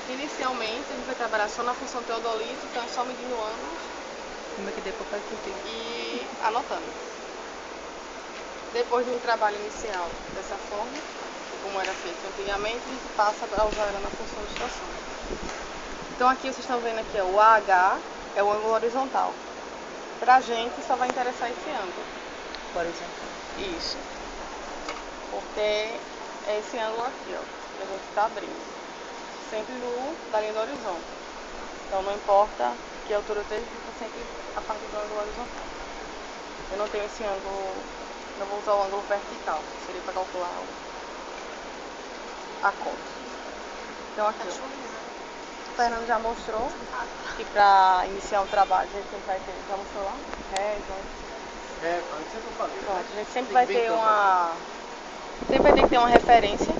Inicialmente a gente vai trabalhar só na função teodolito, então é só medindo ângulos. Como é que depois faz contigo? E anotando. Depois de um trabalho inicial dessa forma, como era feito antigamente, a gente passa a usar ela na função de estação. Então aqui vocês estão vendo aqui, ó, o AH é o ângulo horizontal. Pra gente só vai interessar esse ângulo. Horizontal. Isso. Porque é esse ângulo aqui, ó, que a gente está abrindo. Sempre da linha do horizonte. Então não importa que altura eu esteja, fica sempre a partir do ângulo horizontal. Eu não tenho esse ângulo, não vou usar o ângulo vertical, seria para calcular a cota. Então aqui, ó, o Fernando já mostrou que para iniciar um trabalho a gente sempre vai ter, já mostrou lá? Antes eu falei. Pronto, a gente sempre vai ter sempre vai ter que ter uma referência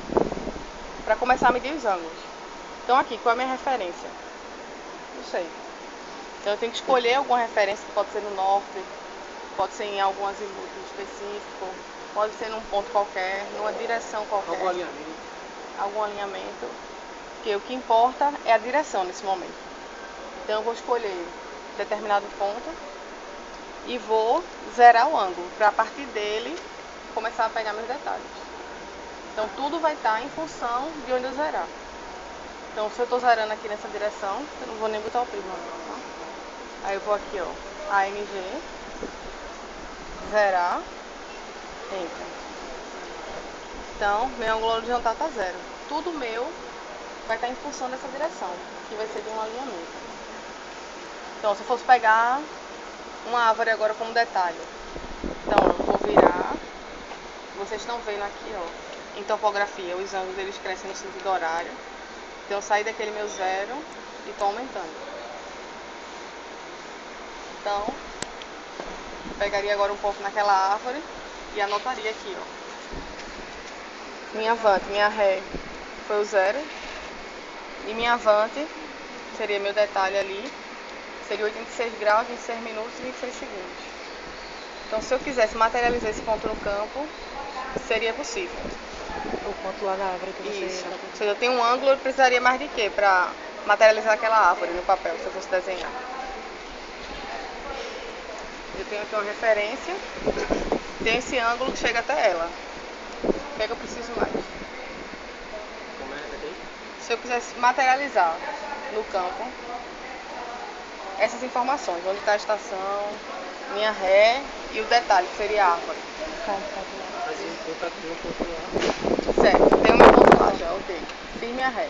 para começar a medir os ângulos. Então aqui, qual é a minha referência? Não sei. Então eu tenho que escolher alguma referência, que pode ser no norte, pode ser em algum azimuth específico, pode ser num ponto qualquer, numa direção qualquer. Algum alinhamento. Algum alinhamento. Porque o que importa é a direção nesse momento. Então eu vou escolher determinado ponto e vou zerar o ângulo, para a partir dele começar a pegar meus detalhes. Então tudo vai estar em função de onde eu zerar. Então se eu estou zerando aqui nessa direção, eu não vou nem botar o prisma, tá? Aí eu vou aqui, ó, ANG, zerar, enter. Então meu ângulo horizontal está zero. Tudo meu vai estar em função dessa direção, que vai ser de um alinhamento. Então se eu fosse pegar uma árvore agora como detalhe, então eu vou virar, vocês estão vendo aqui, ó, em topografia, os ângulos eles crescem no sentido horário. Então eu saí daquele meu zero e estou aumentando. Então, pegaria agora um pouco naquela árvore e anotaria aqui, ó. Minha avante, minha ré foi o zero. E minha avante seria meu detalhe ali, seria 86 graus, 26 minutos e 26 segundos. Então se eu quisesse materializar esse ponto no campo, seria possível. O ponto lá da árvore que você... Isso. Se eu tenho um ângulo, eu precisaria mais de quê para materializar aquela árvore no papel, se eu fosse desenhar? Eu tenho aqui uma referência, tem esse ângulo que chega até ela. O que é que eu preciso mais? Como é que tem? Se eu quisesse materializar no campo essas informações, onde está a estação, minha ré e o detalhe, que seria a árvore. Fazia um ponto aqui, um ponto lá. Certo, tem o meu ponto lá já, ok. Fiz minha ré.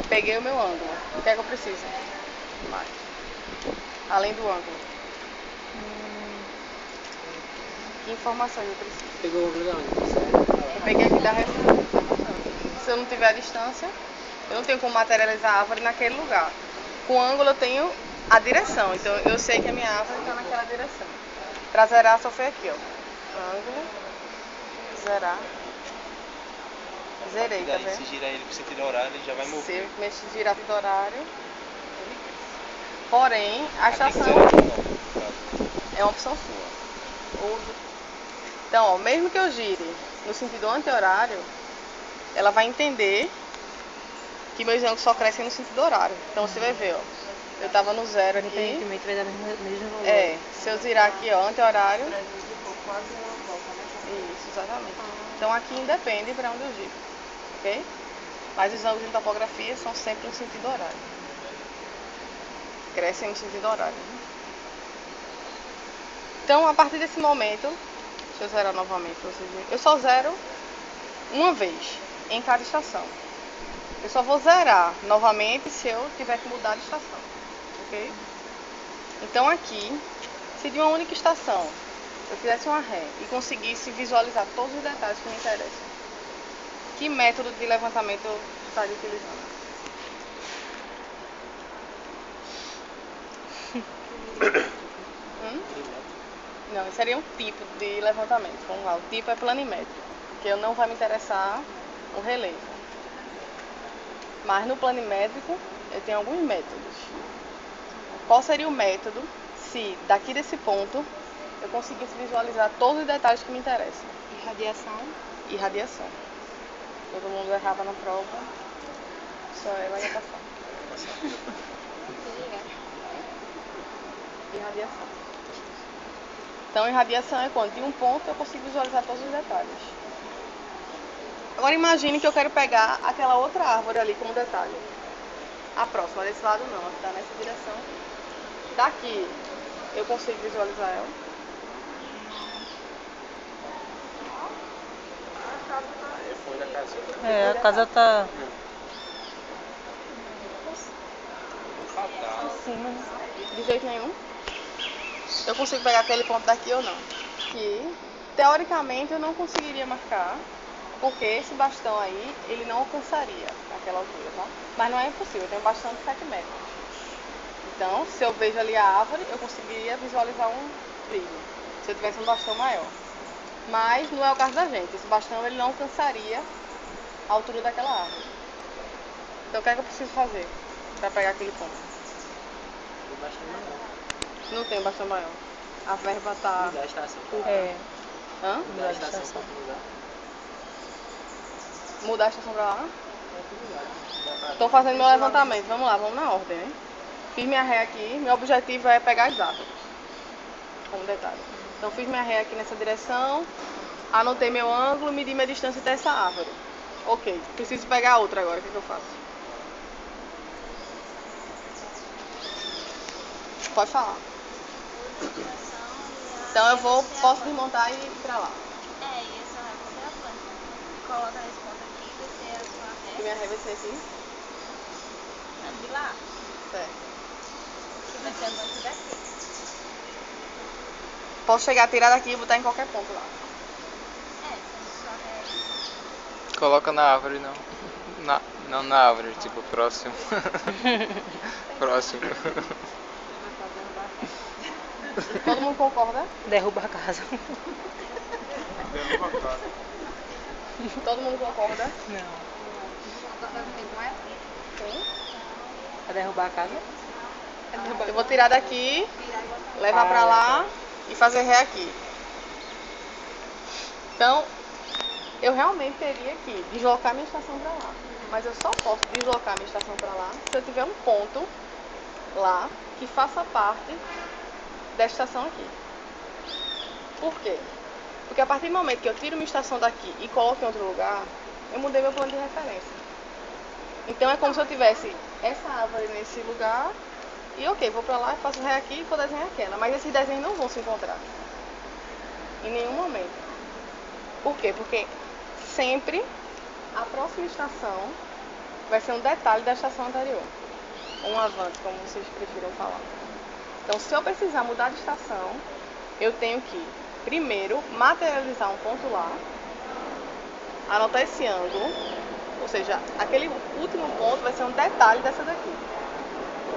Peguei o meu ângulo. O que é que eu preciso? Mais. Além do ângulo. Que informações eu preciso? Pegou o ângulo da onde? Eu peguei aqui da referência. Se eu não tiver a distância, eu não tenho como materializar a árvore naquele lugar. Com o ângulo eu tenho a direção, então eu sei que a minha árvore está naquela direção. Para zerar só foi aqui, ó. Ângulo, zerar. Zerei, tá vendo? Se girar ele pro sentido horário, ele já vai Se mover. eu mexer girar do horário, ele cresce. Porém, a estação é uma opção sua. Então, ó, mesmo que eu gire no sentido anti-horário, ela vai entender que meus ângulos só crescem no sentido horário. Então você vai ver, ó. Eu tava no zero aqui. Independentemente vai dar o mesmo valor. É, se eu girar aqui, ó, anti-horário. Isso, exatamente. Então aqui independe para onde eu giro, ok? Mas os ângulos em topografia são sempre no sentido horário. Crescem no sentido horário. Então, a partir desse momento, deixa eu zerar novamente para vocês verem. Eu só zero uma vez em cada estação. Eu só vou zerar novamente se eu tiver que mudar de estação, ok? Então aqui, se de uma única estação eu fizesse uma ré e conseguisse visualizar todos os detalhes que me interessam, que método de levantamento eu estaria utilizando? Não, isso seria um tipo de levantamento. Vamos lá, o tipo é planimétrico, porque não vai me interessar o relevo. Mas no planimétrico eu tenho alguns métodos. Qual seria o método se daqui desse ponto eu conseguisse visualizar todos os detalhes que me interessam? Irradiação. Irradiação. Todo mundo errava na prova. Só ela ia passar. Irradiação. Então, irradiação é quando de um ponto eu consigo visualizar todos os detalhes. Agora imagine que eu quero pegar aquela outra árvore ali como detalhe. A próxima, desse lado não, ela está nessa direção. Daqui eu consigo visualizar ela. Foi da casa. É, a casa tá assim, mas De jeito nenhum. Eu consigo pegar aquele ponto daqui ou não. Que, teoricamente, eu não conseguiria marcar, porque esse bastão aí, ele não alcançaria aquela altura, tá? Mas não é impossível, eu tenho um bastão de 7 metros. Então, se eu vejo ali a árvore, eu conseguiria visualizar um trilho, se eu tivesse um bastão maior. Mas não é o caso da gente, esse bastão ele não alcançaria a altura daquela árvore. Então, o que é que eu preciso fazer para pegar aquele ponto? Não tem bastão maior. A verba tá... Mudar a estação. é, Hã? Mudar a estação para outro lugar. Mudar a estação pra lá? Outro lugar. Tô fazendo meu levantamento, vamos lá, vamos na ordem, né? Fiz minha ré aqui, meu objetivo é pegar as árvores, como detalhe. Então fiz minha ré aqui nessa direção, anotei meu ângulo, medi minha distância até essa árvore. Ok, preciso pegar outra agora, o que eu faço? Pode falar. Então eu posso desmontar e ir pra lá. É, e essa vai fazer a planta. Coloca nesse ponto aqui, vai ser a sua E ré. minha ré vai ser aqui? Não, de lá. Certo. Que vai ser a planta daqui. Posso chegar, tirar daqui e botar em qualquer ponto lá. É, sendo sua ré aí. Coloca na árvore, não. Não na árvore, tipo, próximo. Próximo. Todo mundo concorda? derruba a casa. Todo mundo concorda? Não. Sim. Pra derrubar a casa? Eu vou tirar daqui, levar pra lá e fazer ré aqui. Então, eu realmente teria que deslocar minha estação pra lá. Mas eu só posso deslocar minha estação pra lá se eu tiver um ponto lá que faça parte dessa estação aqui. Por quê? Porque a partir do momento que eu tiro minha estação daqui e coloco em outro lugar, eu mudei meu plano de referência. Então é como se eu tivesse essa árvore nesse lugar e ok, vou pra lá, faço ré aqui e vou desenhar aquela. Mas esses desenhos não vão se encontrar em nenhum momento. Por quê? Porque sempre a próxima estação vai ser um detalhe da estação anterior. Um avante, como vocês prefiram falar. Então, se eu precisar mudar de estação, eu tenho que, primeiro, materializar um ponto lá, anotar esse ângulo, ou seja, aquele último ponto vai ser um detalhe dessa daqui.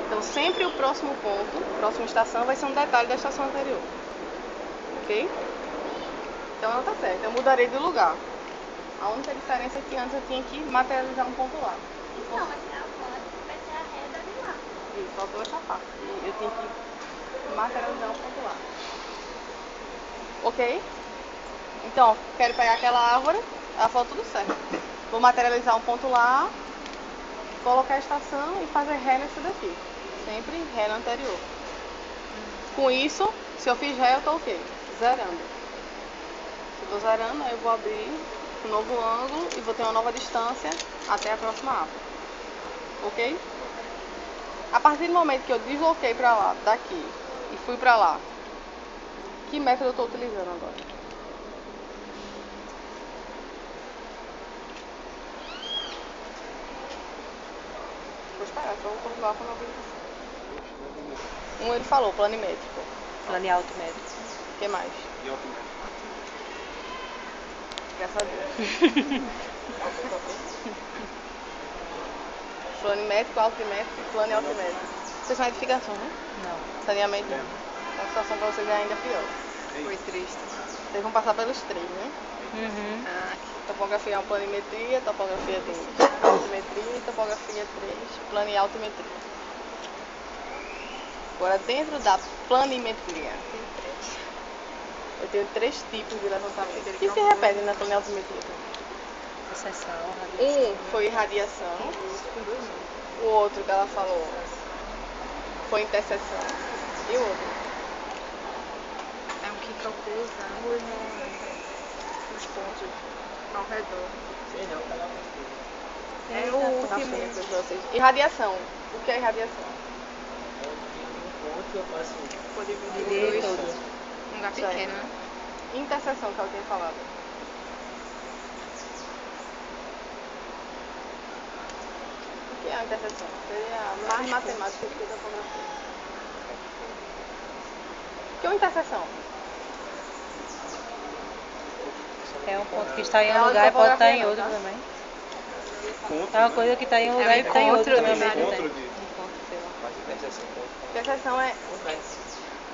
Então, sempre o próximo ponto, próxima estação, vai ser um detalhe da estação anterior. Ok? Então, ela tá certa. Eu mudarei de lugar. A única diferença é que antes eu tinha que materializar um ponto lá. Não, vai ser a planta, vai ser a ré dali lá. Isso, faltou essa parte. E eu tinha que materializar um ponto lá. Ok? Então, quero pegar aquela árvore, ela falou tudo certo. Vou materializar um ponto lá, colocar a estação e fazer ré nessa daqui. Sempre ré no anterior. Com isso, se eu fiz ré, eu tô ok. Zerando. Se eu tô zerando, aí eu vou abrir um novo ângulo e vou ter uma nova distância até a próxima árvore. Ok? A partir do momento que eu desloquei pra lá, daqui, e fui pra lá, que método eu tô utilizando agora? Vou esperar, só vou continuar com a minha aplicação. Ele falou, planimétrico. Planear alto médio. O que mais? E alto. Graças a Deus. Planimétrico, altimétrico e plano e altimétrico. Vocês são edificação, né? Não. Saneamento. A situação pra vocês é ainda pior. Foi triste. Vocês vão passar pelos três, né? Uhum. Topografia é uma planimetria, topografia tem altimetria e topografia 3, plano e altimetria. Agora, dentro da planimetria, eu tenho 3 tipos de levantamento que se repetem na plano e altimetria. Interseção, Um radiação. foi radiação, o outro que ela falou foi interseção e o outro. É um que calcula os ângulos nos pontos ao redor. Sei não, cada um. É o Tá último. feio pra vocês. E radiação? O que é radiação? É um ponto que eu faço. Vou dividir Dividir em dois. todo. Um lugar Certo. pequeno, né? Interseção que ela tinha falado. O que é a interseção? Seria mais matemática do que topografia. O que é uma interseção? É um ponto que está em um Ela lugar e pode estar em topografia, outro tá? também. Encontro, É uma né? coisa que está em um É lugar um e está em outro encontro também ao de mesmo Encontro tempo. de... Encontro, sei lá. Mas interseção, ponto. Interseção é,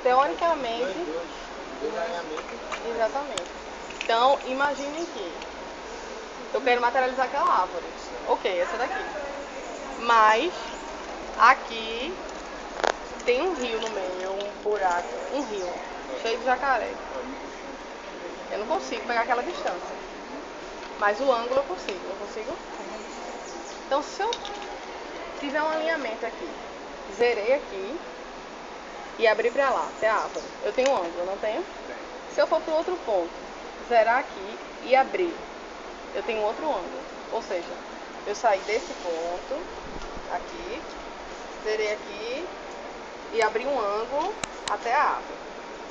teoricamente, Dois alinhamentos. exatamente. Então, imaginem que eu quero materializar aquela árvore. Ok, essa daqui. Mas, aqui tem um rio no meio, um buraco, um rio, cheio de jacaré. Eu não consigo pegar aquela distância. Mas o ângulo eu consigo, não consigo? Então, se eu tiver um alinhamento aqui, zerei aqui e abrir pra lá, até a árvore, eu tenho um ângulo, não tenho? Se eu for pro outro ponto, zerar aqui e abrir, eu tenho outro ângulo. Ou seja, eu saí desse ponto, aqui, zerei aqui e abri um ângulo até a árvore,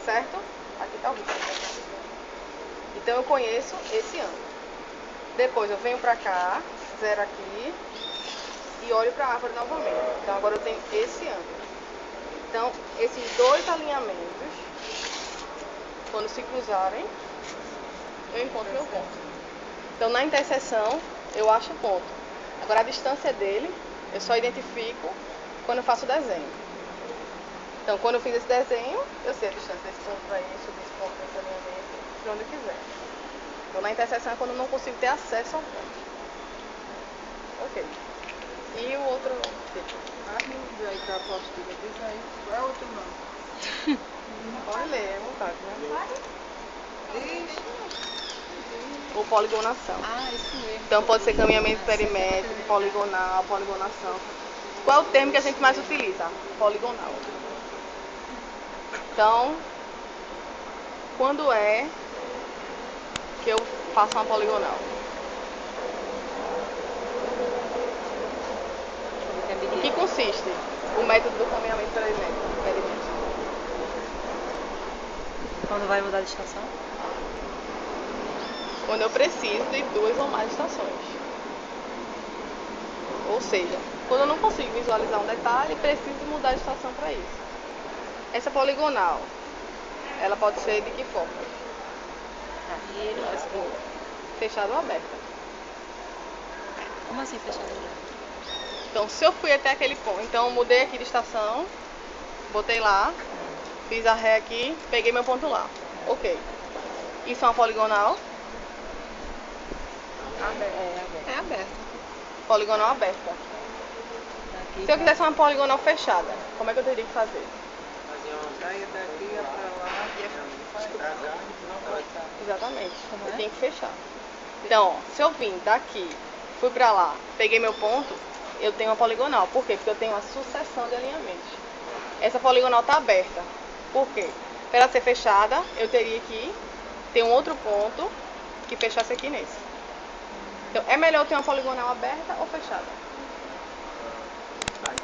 certo? Aqui está o risco. Então eu conheço esse ângulo. Depois eu venho pra cá, zero aqui e olho pra árvore novamente. Então agora eu tenho esse ângulo. Então esses dois alinhamentos, quando se cruzarem, eu encontro meu ponto. Então na interseção eu acho o ponto. Agora a distância dele eu só identifico quando eu faço o desenho. Então quando eu fiz esse desenho, eu sei a distância desse ponto para esse, desse ponto para esse alinhamento, para onde eu quiser. Então na interseção é quando eu não consigo ter acesso ao ponto. Ok. E o outro tipo? Aí pra apostila, diz aí. Qual é o outro nome? Pode ler, é vontade, né? Diz. Ou poligonação. Ah, isso mesmo. Então pode ser caminhamento perimétrico, poligonal, poligonação. Qual é o termo que a gente mais utiliza? Poligonal. Então, quando é que eu faço uma poligonal? Em que consiste o método do caminhamento perimétrico? Quando vai mudar de estação? Quando eu preciso de duas ou mais estações. Ou seja, quando eu não consigo visualizar um detalhe, preciso mudar de estação para isso. Essa poligonal, ela pode ser de que forma? Fechada ou aberta. Como assim fechado? Então, se eu fui até aquele ponto, então eu mudei aqui de estação, botei lá, fiz a ré aqui, peguei meu ponto lá. Ok. Isso é uma poligonal? É aberto. Poligonal aberta. Aqui, Se eu quisesse uma poligonal fechada, como é que eu teria que fazer? Fazer uma saia daqui pra lá. Pra cá. Pra cá. Exatamente. Como Eu é? tenho que fechar. Então, ó, se eu vim daqui, fui pra lá, peguei meu ponto, eu tenho uma poligonal. Por quê? Porque eu tenho uma sucessão de alinhamentos. Essa poligonal tá aberta. Por quê? Para ela ser fechada, eu teria que ter um outro ponto que fechasse aqui nesse. Então, é melhor eu ter uma poligonal aberta ou fechada?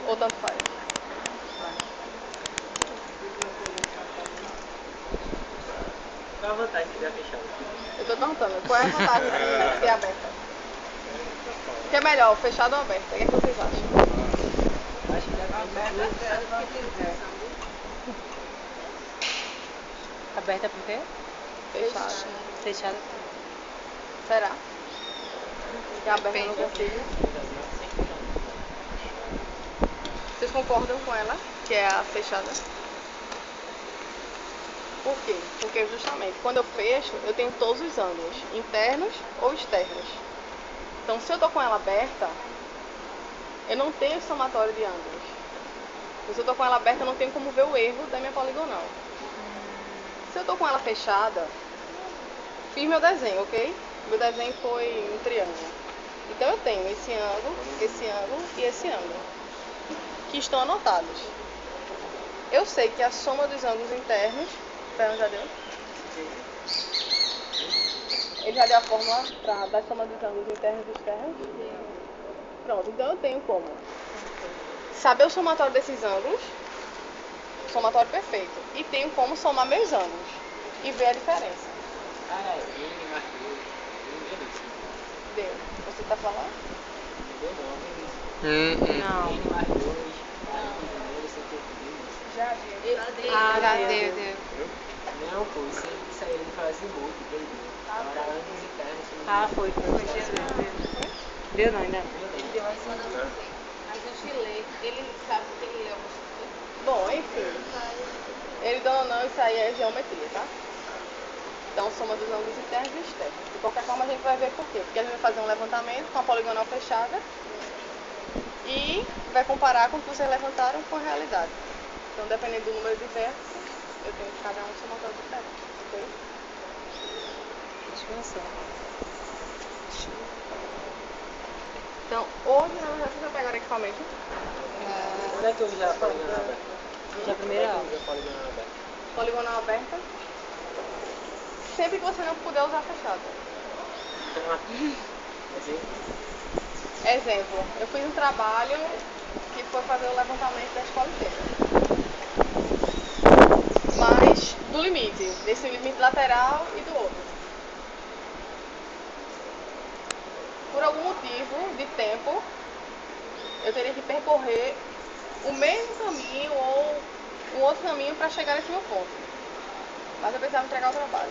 Ou tanto faz? Qual a vantagem de ser fechado? Eu tô perguntando, qual é a vantagem de ser aberta? O que é melhor, fechado ou aberta? O que é que vocês acham? Acho que depende Aberta por quê? Fechada. Fechada. Será? Que a aberta eu não consigo. Vocês concordam com ela, que é a fechada? Por quê? Porque justamente quando eu fecho, eu tenho todos os ângulos, internos ou externos. Então, se eu tô com ela aberta, eu não tenho somatório de ângulos. Se eu tô com ela aberta, eu não tenho como ver o erro da minha poligonal. Se eu tô com ela fechada, fiz meu desenho, ok? Meu desenho foi um triângulo. Então eu tenho esse ângulo e esse ângulo, que estão anotados. Eu sei que a soma dos ângulos internos... Fernando já deu? Ele já deu a fórmula da soma dos ângulos internos e externos? Pronto, então eu tenho como saber o somatório desses ângulos, somatório perfeito, e tenho como somar meus ângulos e ver a diferença. Ah, é. N mais 2. Deu. Você tá falando? Não. N mais 2. Primeiro, segundo. Já deu. Já deu. deu. Não, pô, isso aí ele faz muito, entendeu? Agora ângulos internos. Ah, foi. Deu não, ainda não. A gente lê, ele sabe que ele leu. Bom, enfim. Ele deu ou não, isso aí é geometria, tá? Então, soma dos ângulos internos e externos. De qualquer forma, a gente vai ver por quê. Porque a gente vai fazer um levantamento com a poligonal fechada e vai comparar com o que vocês levantaram com a realidade. Então, dependendo do número de vértices, eu tenho que cada um somatório diferente, ok? Descansando. Então, hoje, na verdade, vocês já pegaram equipamento? Onde é que eu já poligonal aberta? Já a primeira aula. Já poligonal aberta. Poligonal aberta. Sempre que você não puder usar fechada. Exemplo, eu fiz um trabalho que foi fazer o levantamento da escola inteira. Mas do limite, desse limite lateral e do outro. Por algum motivo de tempo, eu teria que percorrer o mesmo caminho ou um outro caminho para chegar nesse meu ponto. Mas eu precisava entregar o trabalho.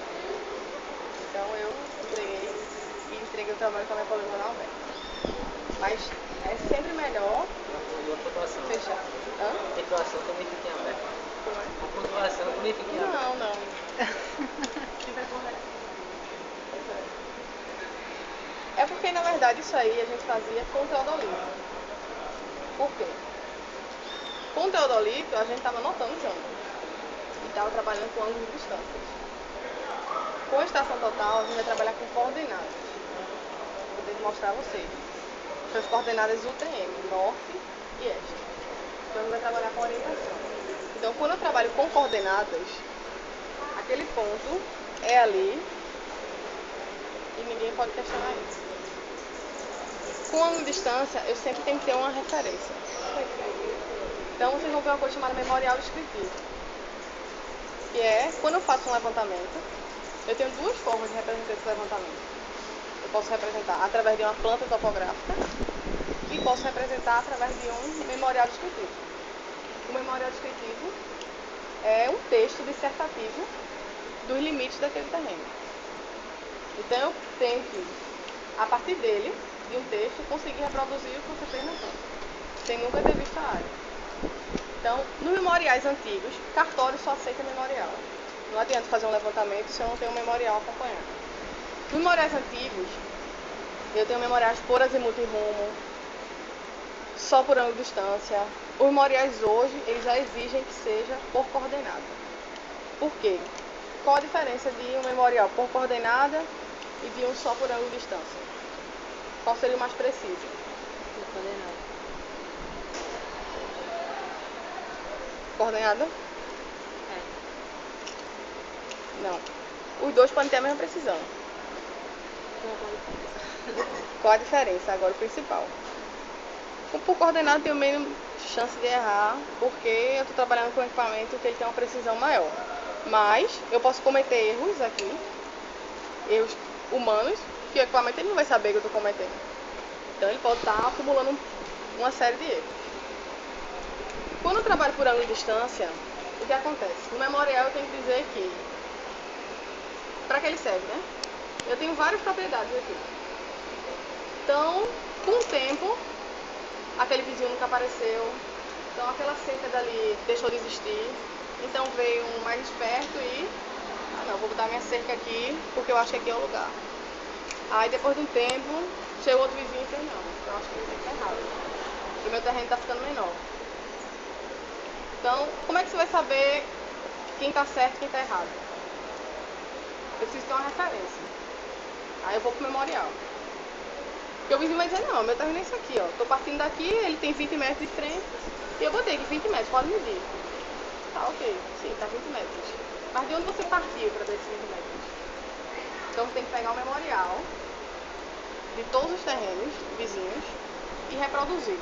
Então eu entreguei o trabalho com a minha poligonal aberta. Mas é sempre melhor fechar. Hã? A pontuação também fica em aberto. Como é? A pontuação também fica em aberto. Não, não. Se vai correto. É porque, na verdade, isso aí a gente fazia com o teodolito. Por quê? Com o teodolito, a gente estava anotando os ângulos. E estava trabalhando com ângulos de distâncias. Com a estação total, a gente vai trabalhar com coordenadas. Vou poder mostrar a vocês. São as coordenadas UTM, norte e este. Então, a gente vai trabalhar com orientação. Então, quando eu trabalho com coordenadas, aquele ponto é ali e ninguém pode questionar isso. Com a distância, eu sempre tenho que ter uma referência. Então, vocês vão ver uma coisa chamada memorial descritivo. Que é, quando eu faço um levantamento, eu tenho duas formas de representar esse levantamento. Eu posso representar através de uma planta topográfica e posso representar através de um memorial descritivo. O memorial descritivo é um texto dissertativo dos limites daquele terreno. Então, eu tenho que, a partir dele, de um texto, conseguir reproduzir o que você fez na planta, sem nunca ter visto a área. Então, nos memoriais antigos, cartório só aceita memorial. Não adianta fazer um levantamento se eu não tenho um memorial acompanhado. Nos memoriais antigos, eu tenho memoriais por azimuth e rumo, só por ângulo de distância. Os memoriais hoje, eles já exigem que seja por coordenada. Por quê? Qual a diferença de um memorial por coordenada e de um só por ângulo de distância? Qual seria o mais preciso? Coordenada? Não. Os dois podem ter a mesma precisão. Qual a diferença? Agora o principal. Por coordenada eu tenho menos chance de errar, porque eu estou trabalhando com um equipamento que ele tem uma precisão maior. Mas eu posso cometer erros aqui, erros humanos, que o equipamento ele não vai saber que eu estou cometendo. Então ele pode estar acumulando uma série de erros. Quando eu trabalho por ângulo de distância, o que acontece? No memorial eu tenho que dizer que, para que ele serve, né? Eu tenho várias propriedades aqui. Então, com o tempo, aquele vizinho nunca apareceu, então aquela cerca dali deixou de existir, então veio um mais esperto e, não, vou botar minha cerca aqui, porque eu acho que aqui é o lugar. Aí depois de um tempo, chegou outro vizinho e fez, não, eu acho que isso aqui tá errado, porque meu terreno está ficando menor. Então, como é que você vai saber quem está certo e quem está errado? Eu preciso ter uma referência. Aí eu vou pro memorial. Porque o vizinho vai dizer, não, o meu tá vindo isso aqui, ó. Tô partindo daqui, ele tem 20 metros de frente, e eu botei aqui 20 metros, pode medir. Tá, ok, sim, tá 20 metros. Mas de onde você partiu para ter esses 20 metros? Então você tem que pegar o memorial de todos os terrenos vizinhos e reproduzi-los.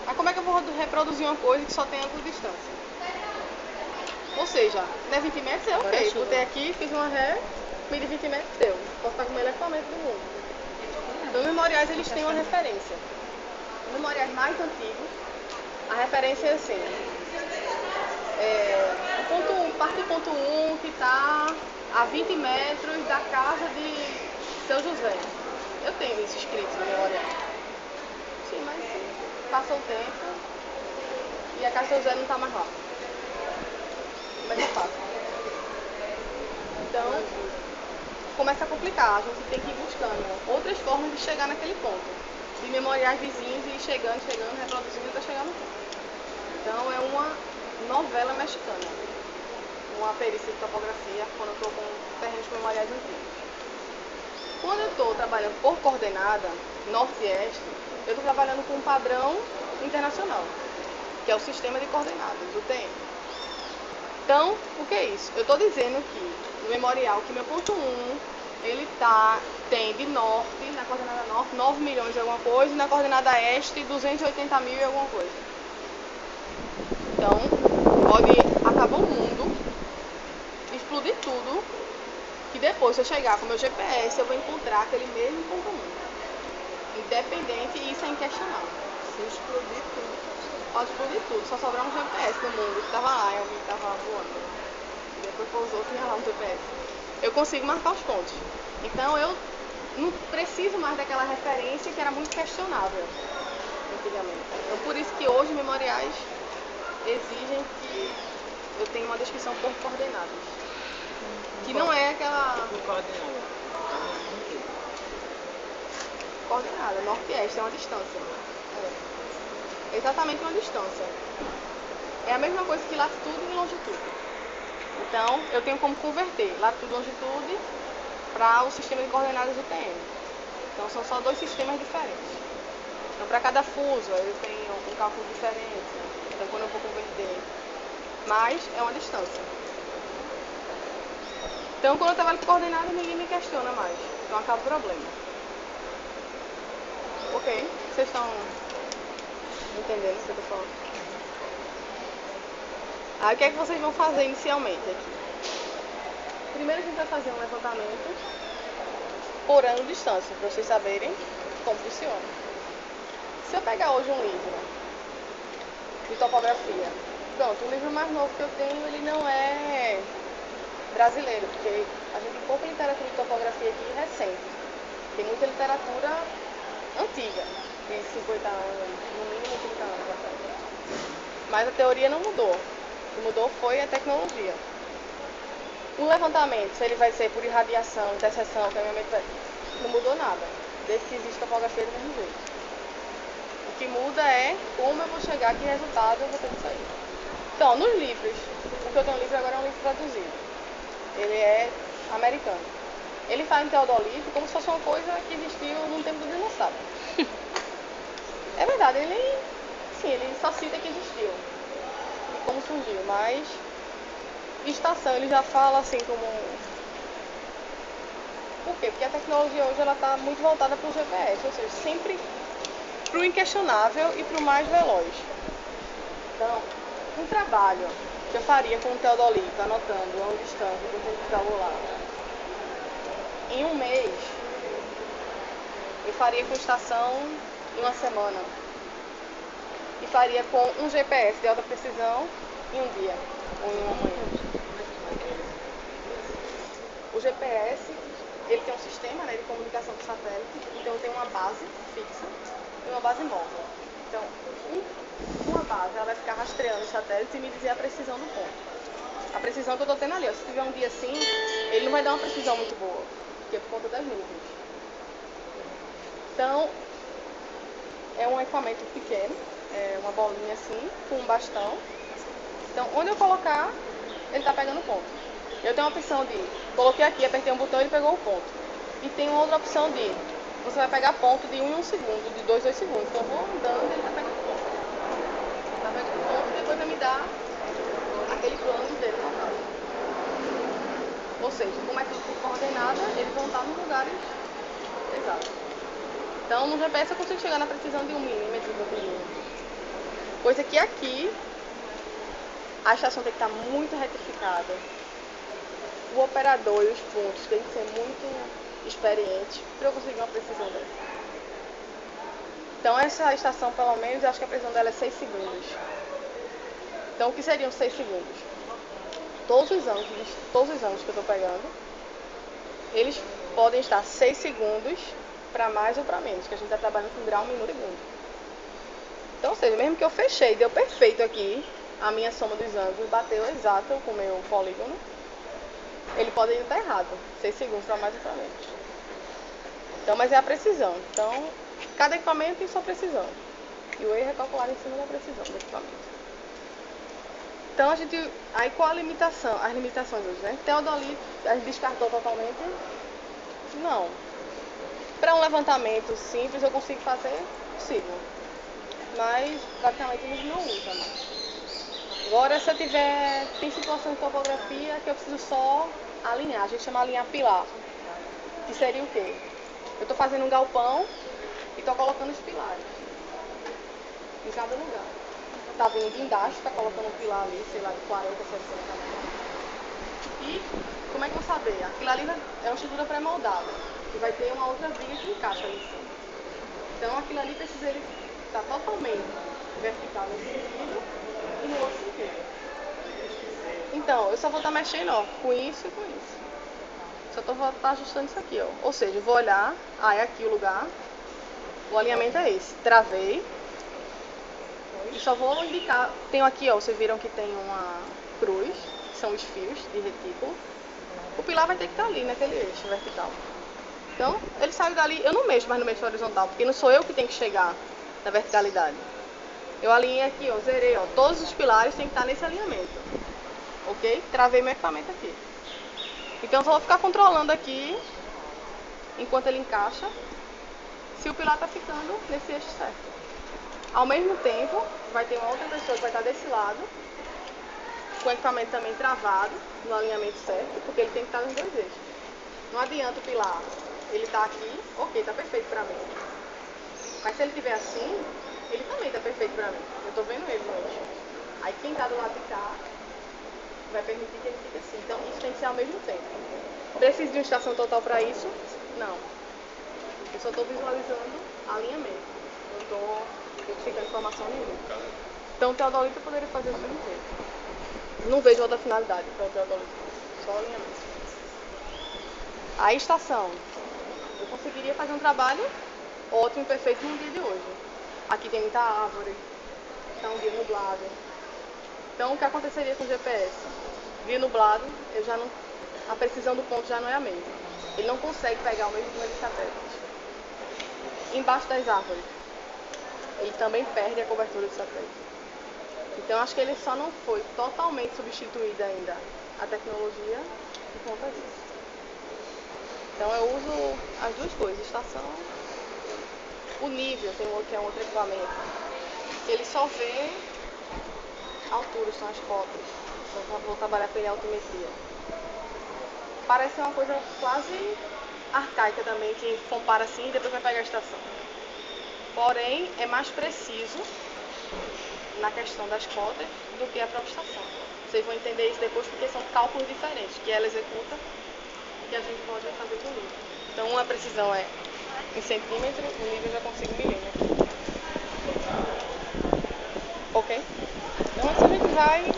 Mas como é que eu vou reproduzir uma coisa que só tem ângulo de distância? Ou seja, não é 20 metros, é ok. Botei aqui, fiz uma ré, medi 20 metros, deu. Posso estar com o melhor equipamento do mundo. Então, os memoriais, eles têm uma referência. Os memoriais mais antigos, a referência é assim. Parte do ponto 1, que está a 20 metros da casa de Seu José. Eu tenho isso escrito no memorial. Sim, mas passou o tempo e a casa de Seu José não está mais lá. Como é que eu faço? Então, começa a complicar. A gente tem que ir buscando outras formas de chegar naquele ponto. De memoriais vizinhos e ir chegando, reproduzindo até chegar no ponto. Então, é uma novela mexicana. Uma perícia de topografia quando eu estou com terrenos memoriais antigos. Quando eu estou trabalhando por coordenada, norte e este, eu estou trabalhando com um padrão internacional, que é o sistema de coordenadas, o TM. Então, o que é isso? Eu estou dizendo que no memorial, que meu ponto 1, ele tem de norte, na coordenada norte, 9 milhões de alguma coisa, e na coordenada este, 280 mil e alguma coisa. Então, pode acabar o mundo, explodir tudo, que depois, se eu chegar com o meu GPS, eu vou encontrar aquele mesmo ponto 1. Independente, e isso é inquestionável. Se explodir tudo. Pode explodir tudo, só sobrar um GPS no mundo que estava lá e alguém estava voando. E depois pousou, tinha lá um GPS. Eu consigo marcar os pontos. Então eu não preciso mais daquela referência que era muito questionável antigamente. Então por isso que hoje memoriais exigem que eu tenha uma descrição por coordenadas. Que não é aquela coordenada, norte e este, é uma distância. É exatamente uma distância. É a mesma coisa que latitude e longitude. Então, eu tenho como converter latitude e longitude para o sistema de coordenadas do TM. Então, são só dois sistemas diferentes. Então, para cada fuso, eu tenho um cálculo diferente. Então, quando eu vou converter, mas é uma distância. Então, quando eu trabalho com coordenadas, ninguém me questiona mais. Então, acaba o problema. Ok? Vocês estão entendendo o que eu estou falando? Aí, o que é que vocês vão fazer inicialmente aqui? Primeiro, a gente vai fazer um levantamento por ano de distância, para vocês saberem como funciona. Se eu pegar hoje um livro de topografia, pronto, o livro mais novo que eu tenho, ele não é brasileiro, porque a gente tem pouca literatura de topografia aqui recente. Tem muita literatura antiga, de 50 anos, no mínimo 30 anos atrás. Mas a teoria não mudou. O que mudou foi a tecnologia. O levantamento, se ele vai ser por irradiação, interseção, caminhamento, não mudou nada. Desde que existe topografia do mesmo jeito. O que muda é como eu vou chegar, que resultado eu vou ter que sair. Então, nos livros, o que eu tenho livro agora é um livro traduzido. Ele é americano. Ele fala em teodolito como se fosse uma coisa que existiu no tempo do dinossauro. É verdade, ele só cita que existiu e como surgiu, mas estação ele já fala assim como... Por quê? Porque a tecnologia hoje ela está muito voltada para o GPS, ou seja, sempre para o inquestionável e para o mais veloz. Então, um trabalho que eu faria com o teodolito, anotando a distância que eu tenho que calcular, em um mês, eu faria com estação em uma semana. E faria com um GPS de alta precisão em um dia, ou em uma manhã. O GPS, ele tem um sistema, né, de comunicação com satélite, então tem uma base fixa e uma base móvel. Então, uma base, ela vai ficar rastreando os satélites e me dizer a precisão do ponto. A precisão que eu estou tendo ali, ó, se tiver um dia assim, ele não vai dar uma precisão muito boa, porque é por conta das nuvens. Então, é um equipamento pequeno, é uma bolinha assim, com um bastão. Então, onde eu colocar, ele está pegando o ponto. Eu tenho a opção de, coloquei aqui, apertei um botão e ele pegou o ponto. E tem uma outra opção de você vai pegar ponto de 1 em 1 segundo, de 2 em 2 segundos. Então eu vou andando e ele vai pegando ponto. Vai pegando ponto e depois vai me dar aquele plano inteiro total. Ou seja, como é tudo por coordenada, eles vão estar nos lugares exatos. Então no GPS eu consigo chegar na precisão de 1 milímetro por milímetro. Coisa que aqui a estação tem que estar muito retificada. O operador e os pontos têm que ser muito experientes para eu conseguir uma precisão dessa. Então essa estação, pelo menos, eu acho que a precisão dela é 6 segundos. Então o que seriam 6 segundos? Todos os ângulos que eu estou pegando, eles podem estar 6 segundos para mais ou para menos, que a gente está trabalhando com grau, minuto, segundo. Então, ou seja, mesmo que eu fechei, deu perfeito aqui, a minha soma dos ângulos bateu exato com o meu polígono, ele pode estar errado, 6 segundos para mais ou para menos. Então, mas é a precisão. Então, cada equipamento tem sua precisão. E o erro é calculado em cima da precisão do equipamento. Então, aí qual a limitação? As limitações hoje, né? Teodolito, a gente descartou totalmente? Não. Para um levantamento simples, eu consigo fazer possível. Mas, praticamente, a gente não usa mais. Agora, se eu tem situação de topografia que eu preciso só alinhar. A gente chama alinhar pilar. Que seria o quê? Eu estou fazendo um galpão e estou colocando os pilares em cada lugar. Tá vindo guindaste, está colocando um pilar ali, sei lá, de 40, 60 metros. E como é que eu vou saber? Aquilo ali é uma estrutura pré-moldada, que vai ter uma outra viga que encaixa ali em cima. Então aquilo ali precisa estar totalmente vertical nesse sentido e no outro sentido. Então, eu só vou estar mexendo, ó, com isso e com isso. Só vou estar ajustando isso aqui, ó. Ou seja, eu vou olhar, é aqui o lugar, o alinhamento é esse. Travei. E só vou indicar, tenho aqui, ó, vocês viram que tem uma cruz, que são os fios de retículo. O pilar vai ter que estar ali, naquele eixo vertical. Então, ele sai dali, eu não mexo mais no eixo horizontal, porque não sou eu que tenho que chegar na verticalidade. Eu alinhei aqui, ó, zerei, ó, todos os pilares têm que estar nesse alinhamento. Ok? Travei meu equipamento aqui. Então, eu só vou ficar controlando aqui, enquanto ele encaixa, se o pilar está ficando nesse eixo certo. Ao mesmo tempo, vai ter uma outra pessoa que vai estar desse lado, com o equipamento também travado, no alinhamento certo, porque ele tem que estar nos dois eixos. Não adianta o pilar, ele está aqui, ok, está perfeito para mim. Mas se ele estiver assim, ele também está perfeito para mim. Eu estou vendo ele no eixo. Aí quem está do lado de cá, vai permitir que ele fique assim. Então isso tem que ser ao mesmo tempo. Preciso de uma estação total para isso? Não. Eu só estou visualizando alinhamento. Não estou identificando informação nenhuma. Então o teodolito eu poderia fazer o mesmo jeito. Não vejo outra finalidade para o teodolito. Só alinhamento. A estação. Eu conseguiria fazer um trabalho ótimo e perfeito no dia de hoje. Aqui tem muita árvore. Está um dia nublado. Então o que aconteceria com o GPS? Dia nublado, a precisão do ponto já não é a mesma. Ele não consegue pegar o mesmo número de satélites. Embaixo das árvores, ele também perde a cobertura do satélite. Então acho que ele só não foi totalmente substituída ainda a tecnologia por conta disso. Então eu uso as duas coisas, estação, o nível, que é um outro equipamento, que ele só vê alturas, são as cotas. Então vou trabalhar com ele em altimetria. Parece uma coisa quase arcaica também, que compara assim e depois vai pegar a estação. Porém, é mais preciso na questão das cotas do que a própria estação. Vocês vão entender isso depois porque são cálculos diferentes que ela executa e que a gente pode fazer com o nível. Então, a precisão é em centímetro, o nível eu já consigo em milímetro. Ok? Então, assim a gente vai...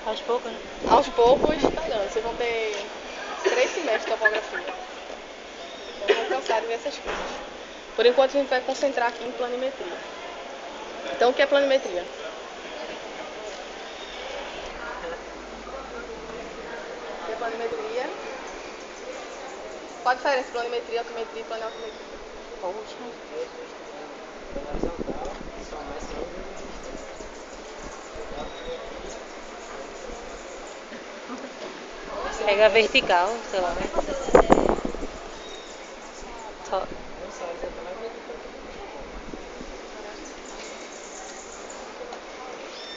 Aos poucos, né? Aos poucos, pegando. Vocês vão ter 3 semestres de topografia. Então, vão cansar de ver essas coisas. Por enquanto, a gente vai concentrar aqui em planimetria. Então, o que é planimetria? O que é planimetria? Qual a diferença de planimetria, altimetria e planaltimetria? Pega vertical, sei lá. Só.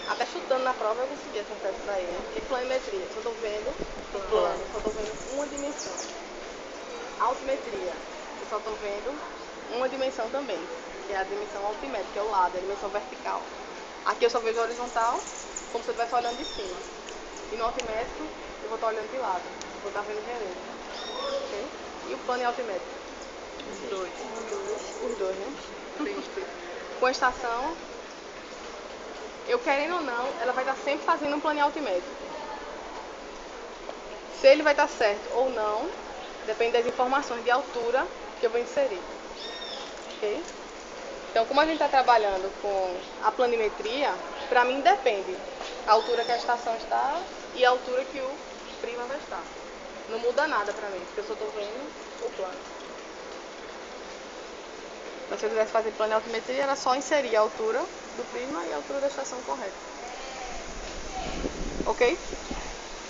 Até chutando na prova eu consegui acertar isso daí, né? Porque planimetria, só tô vendo o plano, só tô vendo uma dimensão. Altimetria, eu só tô vendo uma dimensão também, que é a dimensão altimétrica, que é o lado, é a dimensão vertical. Aqui eu só vejo horizontal, como se eu estivesse olhando de cima. E no altimétrico, eu vou estar olhando de lado, vou estar vendo relevo. Ok? E o plano é altimétrico? Os dois. Os dois, né? Sempre. Com a estação, eu querendo ou não, ela vai estar sempre fazendo um plano altimétrico. Se ele vai estar certo ou não, depende das informações de altura que eu vou inserir. Ok? Então, como a gente está trabalhando com a planimetria, para mim depende a altura que a estação está e a altura que o prisma vai estar. Não muda nada para mim, porque eu só estou vendo o plano. Mas se eu quisesse fazer plano de altimetria, era só inserir a altura do prisma e a altura da estação correta. Ok?